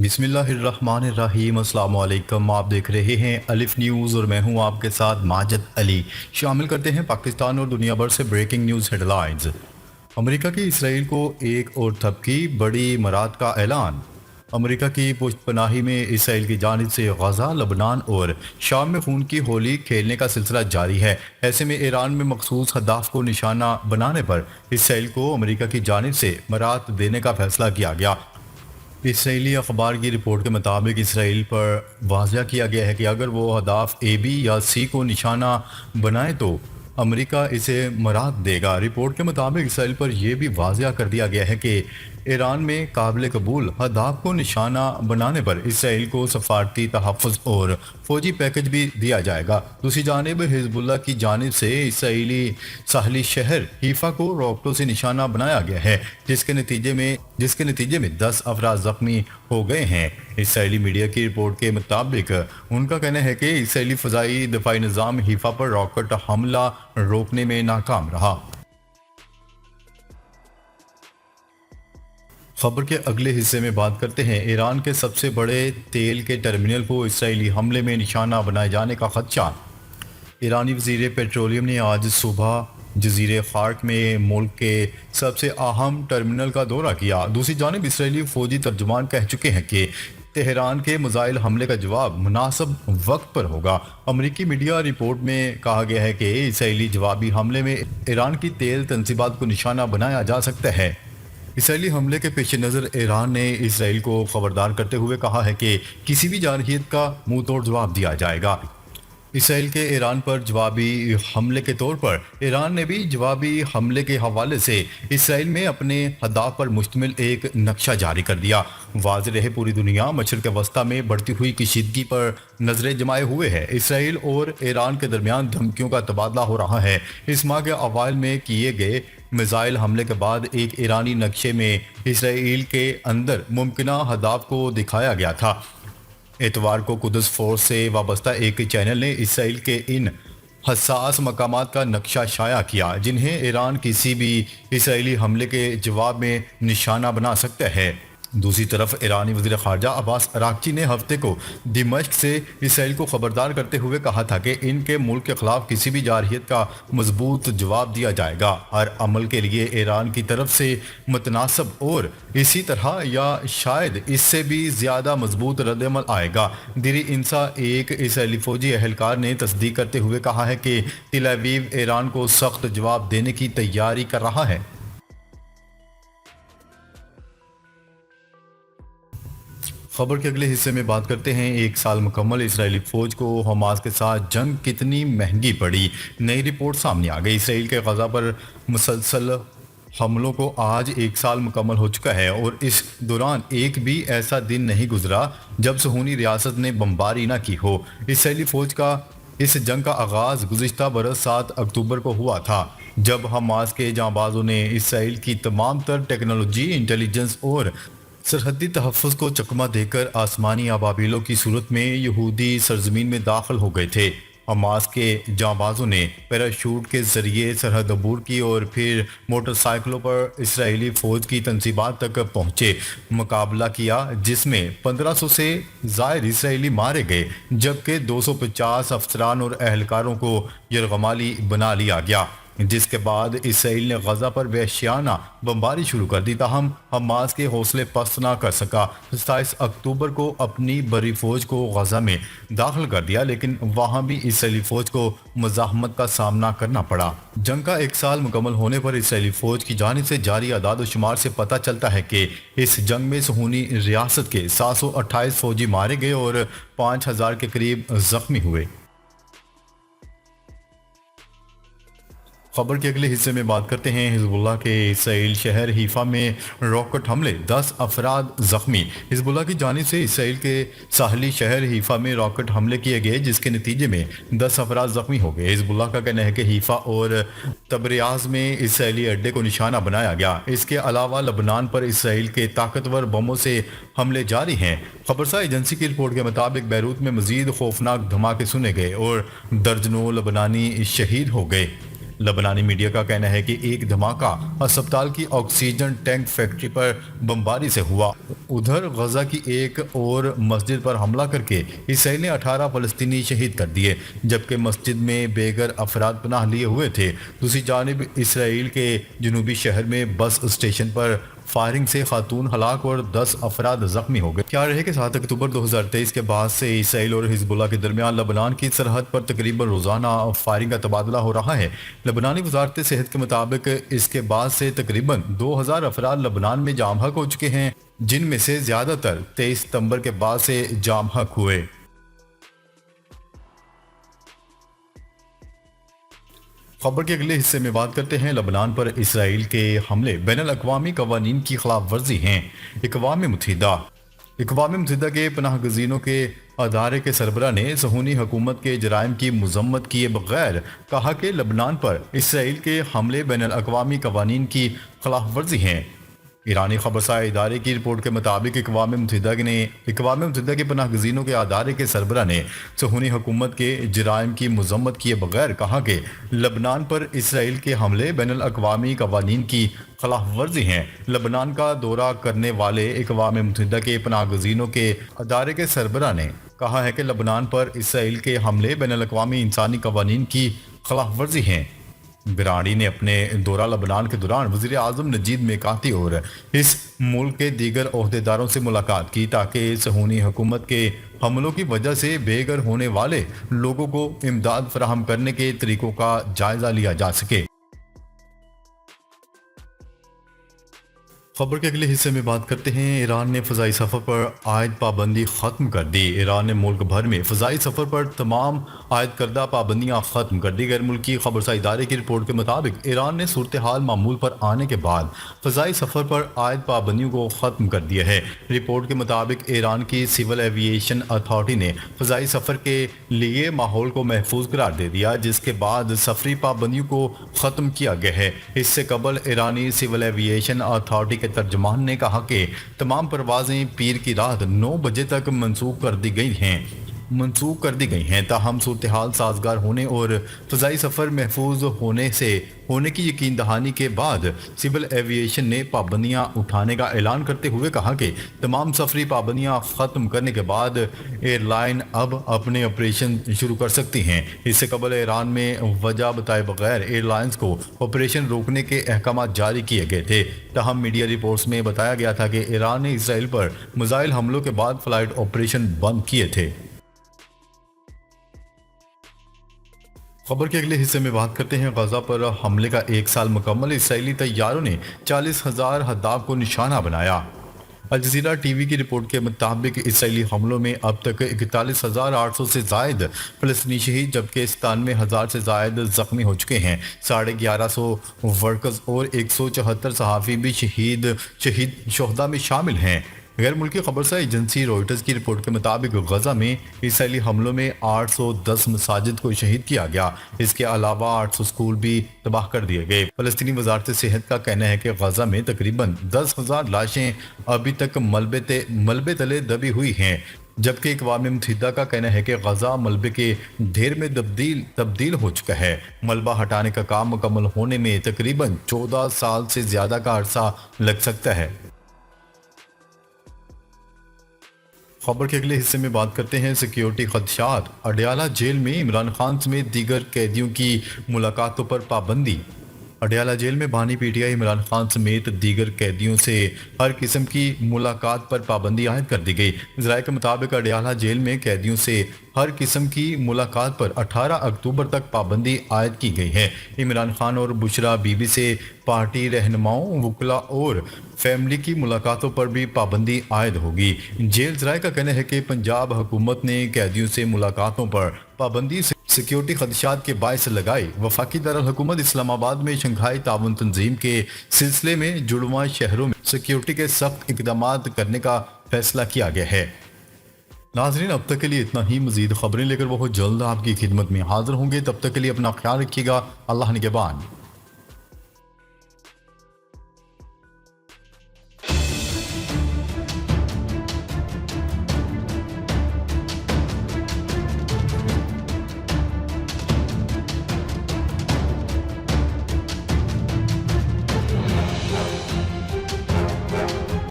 بسم اللہ الرحمن الرحیم۔ السلام علیکم، آپ دیکھ رہے ہیں الف نیوز اور میں ہوں آپ کے ساتھ ماجد علی۔ شامل کرتے ہیں پاکستان اور دنیا بھر سے بریکنگ نیوز ہیڈ لائنز۔ امریکہ کی اسرائیل کو ایک اور دھمکی، بڑی امارات کا اعلان۔ امریکہ کی پشت پناہی میں اسرائیل کی جانب سے غزہ، لبنان اور شام میں خون کی ہولی کھیلنے کا سلسلہ جاری ہے۔ ایسے میں ایران میں مخصوص اہداف کو نشانہ بنانے پر اسرائیل کو امریکہ کی جانب سے برات دینے کا فیصلہ کیا گیا۔ اسرائیلی اخبار کی رپورٹ کے مطابق اسرائیل پر واضح کیا گیا ہے کہ اگر وہ اہداف اے، بی یا سی کو نشانہ بنائے تو امریکہ اسے مراد دے گا۔ رپورٹ کے مطابق اسرائیل پر یہ بھی واضح کر دیا گیا ہے کہ ایران میں قابل قبول اہداف کو نشانہ بنانے پر اسرائیل کو سفارتی تحفظ اور فوجی پیکج بھی دیا جائے گا۔ دوسری جانب حزب اللہ کی جانب سے اسرائیلی ساحلی شہر حیفا کو راکٹوں سے نشانہ بنایا گیا ہے، جس کے نتیجے میں 10 افراد زخمی ہو گئے ہیں۔ اسرائیلی میڈیا کی رپورٹ کے مطابق ان کا کہنا ہے کہ اسرائیلی فضائی دفاعی نظام حیفا پر راکٹ حملہ روکنے میں ناکام رہا۔ خبر کے اگلے حصے میں بات کرتے ہیں ایران کے سب سے بڑے تیل کے ٹرمینل کو اسرائیلی حملے میں نشانہ بنائے جانے کا خدشہ۔ ایرانی وزیر پیٹرولیم نے آج صبح جزیرے خارق میں ملک کے سب سے اہم ٹرمینل کا دورہ کیا۔ دوسری جانب اسرائیلی فوجی ترجمان کہہ چکے ہیں کہ تہران کے میزائل حملے کا جواب مناسب وقت پر ہوگا۔ امریکی میڈیا رپورٹ میں کہا گیا ہے کہ اسرائیلی جوابی حملے میں ایران کی تیل تنصیبات کو نشانہ بنایا جا سکتا ہے۔ اسرائیلی حملے کے پیش نظر ایران نے اسرائیل کو خبردار کرتے ہوئے کہا ہے کہ کسی بھی جارحیت کا منہ توڑ جواب دیا جائے گا۔ اسرائیل کے ایران پر جوابی حملے کے طور پر ایران نے بھی جوابی حملے کے حوالے سے اسرائیل میں اپنے اہداف پر مشتمل ایک نقشہ جاری کر دیا۔ واضح رہے پوری دنیا مشرق وسطیٰ میں بڑھتی ہوئی کشیدگی پر نظریں جمائے ہوئے ہے۔ اسرائیل اور ایران کے درمیان دھمکیوں کا تبادلہ ہو رہا ہے۔ اس ماہ کے اوائل میں کیے گئے میزائل حملے کے بعد ایک ایرانی نقشے میں اسرائیل کے اندر ممکنہ اہداف کو دکھایا گیا تھا۔ اتوار کو قدس فورس سے وابستہ ایک چینل نے اسرائیل کے ان حساس مقامات کا نقشہ شائع کیا جنہیں ایران کسی بھی اسرائیلی حملے کے جواب میں نشانہ بنا سکتا ہے۔ دوسری طرف ایرانی وزیر خارجہ عباس اراغچی نے ہفتے کو دمشق سے اسرائیل کو خبردار کرتے ہوئے کہا تھا کہ ان کے ملک کے خلاف کسی بھی جارحیت کا مضبوط جواب دیا جائے گا۔ ہر عمل کے لیے ایران کی طرف سے متناسب اور اسی طرح یا شاید اس سے بھی زیادہ مضبوط رد عمل آئے گا۔ دیری انسا ایک اسرائیلی فوجی اہلکار نے تصدیق کرتے ہوئے کہا ہے کہ تل ابیب ایران کو سخت جواب دینے کی تیاری کر رہا ہے۔ خبر کے اگلے حصے میں بات کرتے ہیں ایک سال مکمل اسرائیلی فوج کو حماس کے ساتھ جنگ کتنی مہنگی پڑی۔ نئی رپورٹ سامنے آ گئی۔ اسرائیل کے غزہ پر مسلسل حملوں کو آج ایک سال مکمل ہو چکا ہے اور اس دوران ایک بھی ایسا دن نہیں گزرا جب صہیونی ریاست نے بمباری نہ کی ہو۔ اسرائیلی فوج کا اس جنگ کا آغاز گزشتہ برس 7 اکتوبر کو ہوا تھا، جب حماس کے جانبازوں نے اسرائیل کی تمام تر ٹیکنالوجی، انٹیلیجنس اور سرحدی تحفظ کو چکمہ دے کر آسمانی ابابیلوں کی صورت میں یہودی سرزمین میں داخل ہو گئے تھے۔ حماس کے جانبازوں نے پیراشوٹ کے ذریعے سرحد عبور کی اور پھر موٹر سائیکلوں پر اسرائیلی فوج کی تنصیبات تک پہنچے مقابلہ کیا، جس میں 1500 سے زائد اسرائیلی مارے گئے جبکہ 250 افسران اور اہلکاروں کو یرغمالی بنا لیا گیا، جس کے بعد اسرائیل نے غزہ پر وحشیانہ بمباری شروع کر دی۔ تاہم حماس کے حوصلے پست نہ کر سکا۔ 27 اکتوبر کو اپنی بڑی فوج کو غزہ میں داخل کر دیا، لیکن وہاں بھی اسرائیلی فوج کو مزاحمت کا سامنا کرنا پڑا۔ جنگ کا ایک سال مکمل ہونے پر اسرائیلی فوج کی جانب سے جاری اعداد و شمار سے پتہ چلتا ہے کہ اس جنگ میں صہیونی ریاست کے 728 فوجی مارے گئے اور 5000 کے قریب زخمی ہوئے۔ خبر کے اگلے حصے میں بات کرتے ہیں حزب اللہ کے اسرائیل شہر حیفا میں راکٹ حملے، 10 افراد زخمی۔ حزب اللہ کی جانب سے اسرائیل کے ساحلی شہر حیفا میں راکٹ حملے کیے گئے جس کے نتیجے میں 10 افراد زخمی ہو گئے۔ حزب اللہ کا کہنا ہے کہ حیفا اور تبریاز میں اسرائیلی اڈے کو نشانہ بنایا گیا۔ اس کے علاوہ لبنان پر اسرائیل کے طاقتور بموں سے حملے جاری ہیں۔ خبرسا ایجنسی کی رپورٹ کے مطابق بیروت میں مزید خوفناک دھماکے سنے گئے اور درجنوں لبنانی شہید ہو گئے۔ لبنانی میڈیا کا کہنا ہے کہ ایک دھماکہ ہسپتال کی آکسیجن ٹینک فیکٹری پر بمباری سے ہوا۔ ادھر غزہ کی ایک اور مسجد پر حملہ کر کے اسرائیل نے 18 فلسطینی شہید کر دیے، جبکہ مسجد میں بے گھر افراد پناہ لیے ہوئے تھے۔ دوسری جانب اسرائیل کے جنوبی شہر میں بس اسٹیشن پر فائرنگ سے خاتون ہلاک اور 10 افراد زخمی ہو گئے۔ کیا رہے کہ 7 اکتوبر 2023 کے بعد سے اسرائیل اور حزب اللہ کے درمیان لبنان کی سرحد پر تقریباً روزانہ فائرنگ کا تبادلہ ہو رہا ہے۔ لبنانی وزارت صحت کے مطابق اس کے بعد سے تقریباً 2000 افراد لبنان میں جام حق ہو چکے ہیں، جن میں سے زیادہ تر 23 ستمبر کے بعد سے جام حق ہوئے۔ خبر کے اگلے حصے میں بات کرتے ہیں لبنان پر اسرائیل کے حملے بین الاقوامی قوانین کی خلاف ورزی ہیں۔ اقوام متحدہ کے پناہ گزینوں کے ادارے کے سربراہ نے صہیونی حکومت کے جرائم کی مذمت کیے بغیر کہا کہ لبنان پر اسرائیل کے حملے بین الاقوامی قوانین کی خلاف ورزی ہیں۔ ایرانی خبرساں ادارے کی رپورٹ کے مطابق اقوام متحدہ کے پناہ گزینوں کے ادارے کے سربراہ نے صہیونی حکومت کے جرائم کی مذمت کیے بغیر کہا کہ لبنان پر اسرائیل کے حملے بین الاقوامی قوانین کی خلاف ورزی ہیں۔ لبنان کا دورہ کرنے والے اقوام متحدہ کے پناہ گزینوں کے ادارے کے سربراہ نے کہا ہے کہ لبنان پر اسرائیل کے حملے بین الاقوامی انسانی قوانین کی خلاف ورزی ہیں۔ برانی نے اپنے دورہ لبنان کے دوران وزیر اعظم نجیب میکاتی اور اس ملک کے دیگر عہدیداروں سے ملاقات کی تاکہ صہیونی حکومت کے حملوں کی وجہ سے بے گھر ہونے والے لوگوں کو امداد فراہم کرنے کے طریقوں کا جائزہ لیا جا سکے۔ خبر کے اگلے حصے میں بات کرتے ہیں ایران نے فضائی سفر پر عائد پابندی ختم کر دی۔ ایران نے ملک بھر میں فضائی سفر پر تمام عائد کردہ پابندیاں ختم کر دی۔ غیر ملکی خبرساں ادارے کی رپورٹ کے مطابق ایران نے صورتحال معمول پر آنے کے بعد فضائی سفر پر عائد پابندیوں کو ختم کر دیا ہے۔ رپورٹ کے مطابق ایران کی سول ایویشن اتھارٹی نے فضائی سفر کے لیے ماحول کو محفوظ قرار دے دیا، جس کے بعد سفری پابندیوں کو ختم کیا گیا ہے۔ اس سے قبل ایرانی سول ایویشن اتھارٹی کے ترجمان نے کہا کہ تمام پروازیں پیر کی رات 9 بجے تک منسوخ کر دی گئی ہیں، تاہم صورتحال سازگار ہونے اور فضائی سفر محفوظ ہونے کی یقین دہانی کے بعد سول ایویشن نے پابندیاں اٹھانے کا اعلان کرتے ہوئے کہا کہ تمام سفری پابندیاں ختم کرنے کے بعد ایئر لائن اب اپنے آپریشن شروع کر سکتی ہیں۔ اس سے قبل ایران میں وجہ بتائے بغیر ایئر لائنز کو آپریشن روکنے کے احکامات جاری کیے گئے تھے، تاہم میڈیا رپورٹس میں بتایا گیا تھا کہ ایران نے اسرائیل پر میزائل حملوں کے بعد فلائٹ آپریشن بند کیے تھے۔ خبر کے اگلے حصے میں بات کرتے ہیں غزہ پر حملے کا 1 سال مکمل، اسرائیلی طیاروں نے 40,000 ہداف کو نشانہ بنایا۔ الجزیرہ ٹی وی کی رپورٹ کے مطابق اسرائیلی حملوں میں اب تک 41,800 سے زائد فلسطینی شہید جبکہ 97,000 سے زائد زخمی ہو چکے ہیں۔ 1150 ورکرز اور 174 صحافی بھی شہداء میں شامل ہیں۔ غیر ملکی خبرساں ایجنسی روئٹرز کی رپورٹ کے مطابق غزہ میں اسرائیلی حملوں میں 810 مساجد کو شہید کیا گیا، اس کے علاوہ 800 اسکول بھی تباہ کر دیے گئے۔ فلسطینی وزارت صحت کا کہنا ہے کہ غزہ میں تقریباً 10,000 لاشیں ابھی تک ملبے تلے دبی ہوئی ہیں، جبکہ اقوام متحدہ کا کہنا ہے کہ غزہ ملبے کے ڈھیر میں تبدیل ہو چکا ہے۔ ملبہ ہٹانے کا کام مکمل ہونے میں تقریباً 14 سال سے زیادہ کا عرصہ لگ سکتا ہے۔ خبر کے اگلے حصے میں بات کرتے ہیں سیکیورٹی خدشات، اڈیالہ جیل میں عمران خان سمیت دیگر قیدیوں کی ملاقاتوں پر پابندی۔ اڈیالہ جیل میں بانی P T I Imran Khan سمیت دیگر قیدیوں سے ہر قسم کی ملاقات پر پابندی عائد کر دی گئی۔ ذرائع کے مطابق اڈیالہ جیل میں قیدیوں سے ہر قسم کی ملاقات پر 18 اکتوبر تک پابندی عائد کی گئی ہے۔ عمران خان اور بشرا بی بی سے پارٹی رہنماؤں، وکلاء اور فیملی کی ملاقاتوں پر بھی پابندی عائد ہوگی۔ جیل ذرائع کا کہنا ہے کہ پنجاب حکومت نے قیدیوں سے ملاقاتوں پر پابندی سیکیورٹی خدشات کے باعث لگائی۔ وفاقی دارالحکومت اسلام آباد میں شنگھائی تعاون تنظیم کے سلسلے میں جڑواں شہروں میں سیکیورٹی کے سخت اقدامات کرنے کا فیصلہ کیا گیا ہے۔ ناظرین، اب تک کے لیے اتنا ہی، مزید خبریں لے کر بہت جلد آپ کی خدمت میں حاضر ہوں گے، تب تک کے لیے اپنا خیال رکھیے گا۔ اللہ نگہبان۔